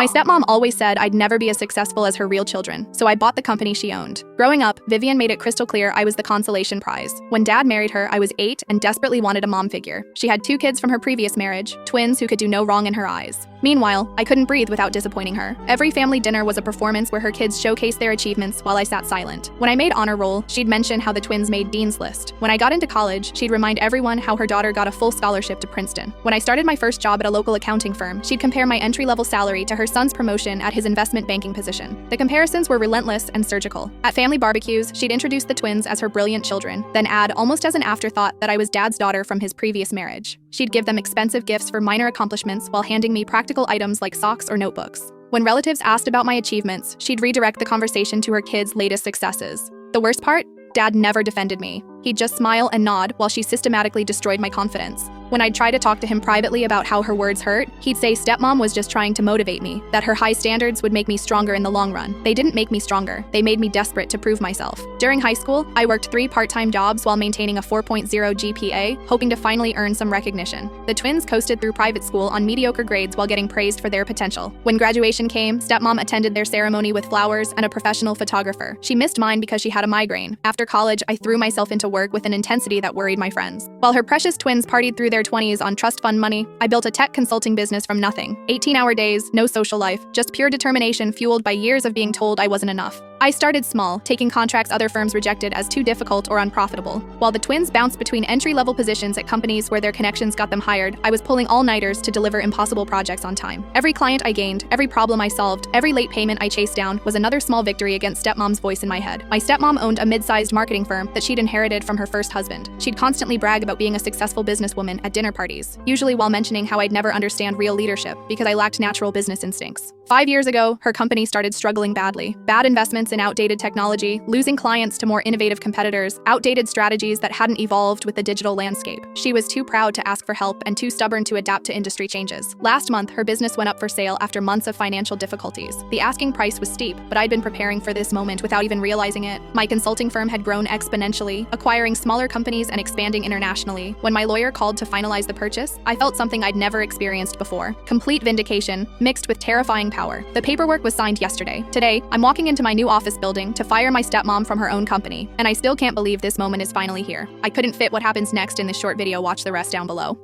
My stepmom always said I'd never be as successful as her real children, so I bought the company she owned. Growing up, Vivian made it crystal clear I was the consolation prize. When Dad married her, I was 8 and desperately wanted a mom figure. She had 2 kids from her previous marriage, twins who could do no wrong in her eyes. Meanwhile, I couldn't breathe without disappointing her. Every family dinner was a performance where her kids showcased their achievements while I sat silent. When I made honor roll, she'd mention how the twins made Dean's List. When I got into college, she'd remind everyone how her daughter got a full scholarship to Princeton. When I started my first job at a local accounting firm, she'd compare my entry-level salary to her son's promotion at his investment banking position. The comparisons were relentless and surgical. At family barbecues, she'd introduce the twins as her brilliant children, then add, almost as an afterthought, that I was Dad's daughter from his previous marriage. She'd give them expensive gifts for minor accomplishments while handing me practical items like socks or notebooks. When relatives asked about my achievements, she'd redirect the conversation to her kids' latest successes. The worst part? Dad never defended me. He'd just smile and nod while she systematically destroyed my confidence. When I'd try to talk to him privately about how her words hurt, he'd say stepmom was just trying to motivate me, that her high standards would make me stronger in the long run. They didn't make me stronger, they made me desperate to prove myself. During high school, I worked 3 part-time jobs while maintaining a 4.0 GPA, hoping to finally earn some recognition. The twins coasted through private school on mediocre grades while getting praised for their potential. When graduation came, stepmom attended their ceremony with flowers and a professional photographer. She missed mine because she had a migraine. After college, I threw myself into work with an intensity that worried my friends. While her precious twins partied through their 20s on trust fund money, I built a tech consulting business from nothing. 18-hour days, no social life, just pure determination fueled by years of being told I wasn't enough. I started small, taking contracts other firms rejected as too difficult or unprofitable. While the twins bounced between entry-level positions at companies where their connections got them hired, I was pulling all-nighters to deliver impossible projects on time. Every client I gained, every problem I solved, every late payment I chased down was another small victory against stepmom's voice in my head. My stepmom owned a mid-sized marketing firm that she'd inherited from her first husband. She'd constantly brag about being a successful businesswoman at dinner parties, usually while mentioning how I'd never understand real leadership because I lacked natural business instincts. 5 years ago, her company started struggling badly. Bad investments in outdated technology, losing clients to more innovative competitors, outdated strategies that hadn't evolved with the digital landscape. She was too proud to ask for help and too stubborn to adapt to industry changes. Last month, her business went up for sale after months of financial difficulties. The asking price was steep, but I'd been preparing for this moment without even realizing it. My consulting firm had grown exponentially, acquiring smaller companies and expanding internationally. When my lawyer called to finalize the purchase, I felt something I'd never experienced before. Complete vindication, mixed with terrifying power. The paperwork was signed yesterday. Today, I'm walking into my new office building to fire my stepmom from her own company, and I still can't believe this moment is finally here. I couldn't fit what happens next in this short video. Watch the rest down below.